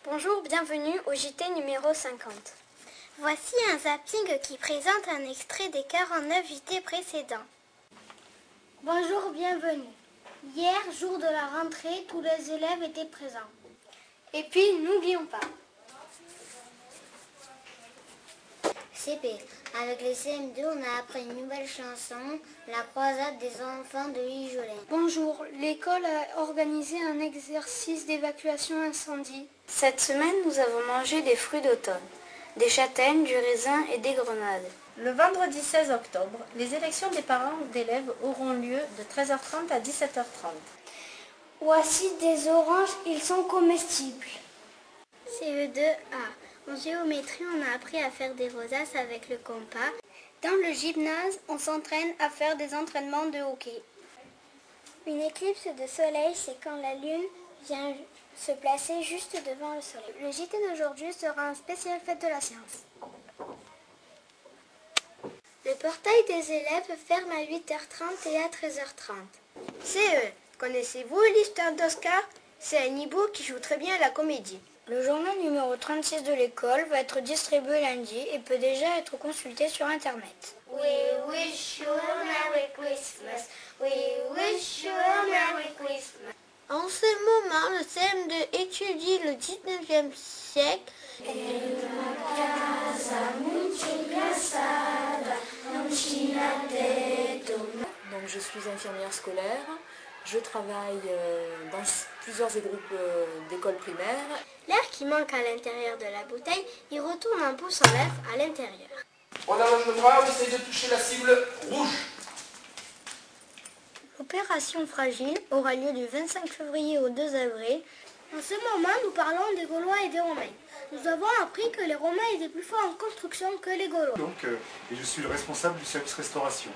Bonjour, bienvenue au JT numéro 50. Voici un zapping qui présente un extrait des 49 JT précédents. Bonjour, bienvenue. Hier, jour de la rentrée, tous les élèves étaient présents. Et puis, n'oublions pas. CP. Avec les CM2, on a appris une nouvelle chanson, La croisade des enfants de Louis Jolin. Bonjour, l'école a organisé un exercice d'évacuation incendie. Cette semaine, nous avons mangé des fruits d'automne, des châtaignes, du raisin et des grenades. Le vendredi 16 octobre, les élections des parents d'élèves auront lieu de 13h30 à 17h30. Voici des oranges, ils sont comestibles. CE2A. En géométrie, on a appris à faire des rosaces avec le compas. Dans le gymnase, on s'entraîne à faire des entraînements de hockey. Une éclipse de soleil, c'est quand la lune vient se placer juste devant le soleil. Le JT d'aujourd'hui sera un spécial fête de la science. Le portail des élèves ferme à 8h30 et à 13h30. CE, connaissez-vous l'histoire d'Oscar? C'est un hibou qui joue très bien à la comédie. Le journal numéro 36 de l'école va être distribué lundi et peut déjà être consulté sur Internet. We wish you a Merry Christmas. We wish you a Merry Christmas. En ce moment, le CM2 étudie le 19e siècle. Donc je suis infirmière scolaire, je travaille dans plusieurs groupes d'écoles primaires. L'air qui manque à l'intérieur de la bouteille, il retourne un pouce en l'air à l'intérieur. On allonge le bras, on essaye de toucher la cible rouge. L'opération Fragile aura lieu du 25 février au 2 avril. En ce moment, nous parlons des Gaulois et des Romains. Nous avons appris que les Romains étaient plus forts en construction que les Gaulois. Donc, et je suis le responsable du service restauration.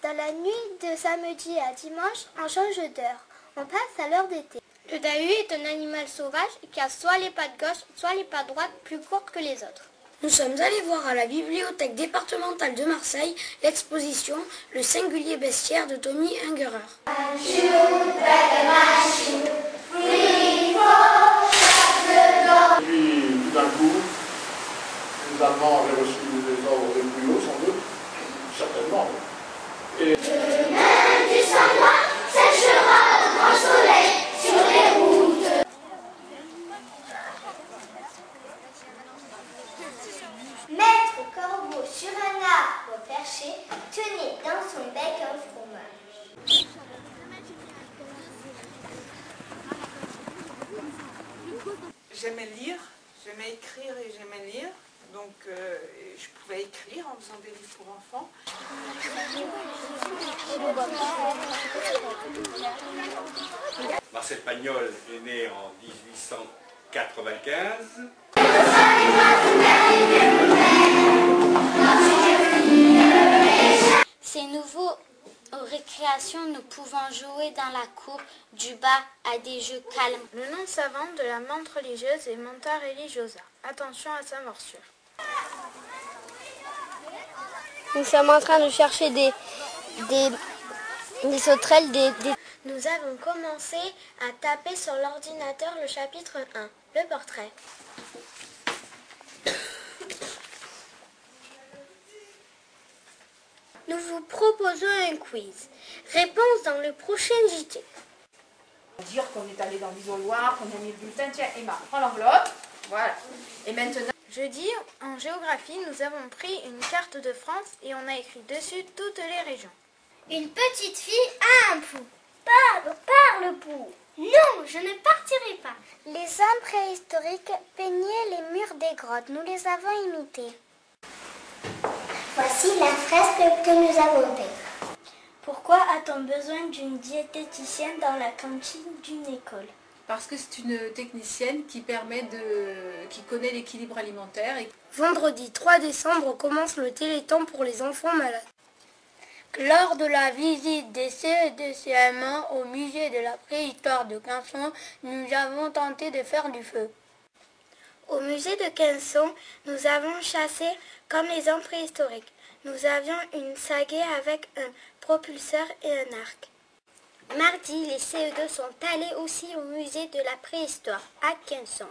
Dans la nuit de samedi à dimanche, on change d'heure. On passe à l'heure d'été. Le dahu est un animal sauvage qui a soit les pattes gauches, soit les pattes droites plus courtes que les autres. Nous sommes allés voir à la bibliothèque départementale de Marseille l'exposition Le singulier bestiaire de Tommy Ungerer. Puis tout d'un coup, les Allemands avaient reçu des ordres des plus hauts, sans doute, certainement. Et Maître corbeau sur un arbre perché tenait dans son bec un fromage. J'aimais lire, j'aimais écrire et j'aimais lire. Donc je pouvais écrire en faisant des livres pour enfants. Marcel Pagnol est né en 1895. C'est nouveau. Aux récréations, nous pouvons jouer dans la cour du bas à des jeux calmes. Le nom savant de la menthe religieuse est Mentha religiosa. Attention à sa morsure. Nous sommes en train de chercher des sauterelles, Nous avons commencé à taper sur l'ordinateur le chapitre 1, le portrait. Nous vous proposons un quiz. Réponse dans le prochain JT. Dire qu'on est allé dans l'isoloir, qu'on a mis le bulletin. Tiens, Emma, prends l'enveloppe. Voilà. Et maintenant... Jeudi, en géographie, nous avons pris une carte de France et on a écrit dessus toutes les régions. Une petite fille a un pouls. Parle, pouls. Non, je ne partirai pas. Les hommes préhistoriques peignaient les murs des grottes. Nous les avons imités. Voici la fresque que nous avons peinte. Pourquoi a-t-on besoin d'une diététicienne dans la cantine d'une école? Parce que c'est une technicienne qui connaît l'équilibre alimentaire. Vendredi 3 décembre commence le Téléthon pour les enfants malades. Lors de la visite des CE2 CM1 au musée de la préhistoire de Quinçon, nous avons tenté de faire du feu. Au musée de Quinson, nous avons chassé comme les hommes préhistoriques. Nous avions une sagaie avec un propulseur et un arc. Mardi, les CE2 sont allés aussi au musée de la préhistoire à Quinson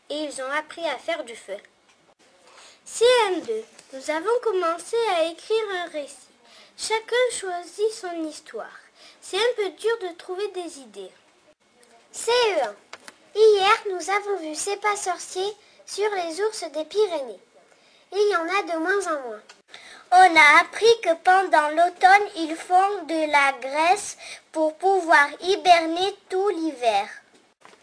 et ils ont appris à faire du feu. CM2, nous avons commencé à écrire un récit. Chacun choisit son histoire. C'est un peu dur de trouver des idées. CE1, hier nous avons vu C'est pas sorcier sur les ours des Pyrénées. Il y en a de moins en moins. On a appris que pendant l'automne, ils font de la graisse pour pouvoir hiberner tout l'hiver.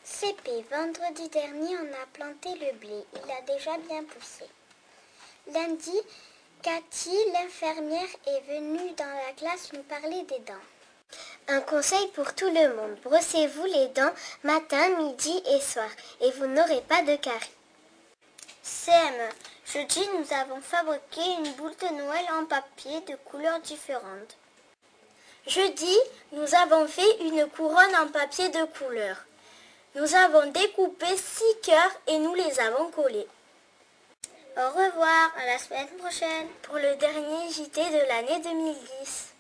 CP, vendredi dernier, on a planté le blé. Il a déjà bien poussé. Lundi, Cathy, l'infirmière, est venue dans la classe nous parler des dents. Un conseil pour tout le monde. Brossez-vous les dents matin, midi et soir et vous n'aurez pas de caries. CM1. Jeudi, nous avons fabriqué une boule de Noël en papier de couleurs différentes. Jeudi, nous avons fait une couronne en papier de couleur. Nous avons découpé 6 cœurs et nous les avons collés. Au revoir, à la semaine prochaine pour le dernier JT de l'année 2010.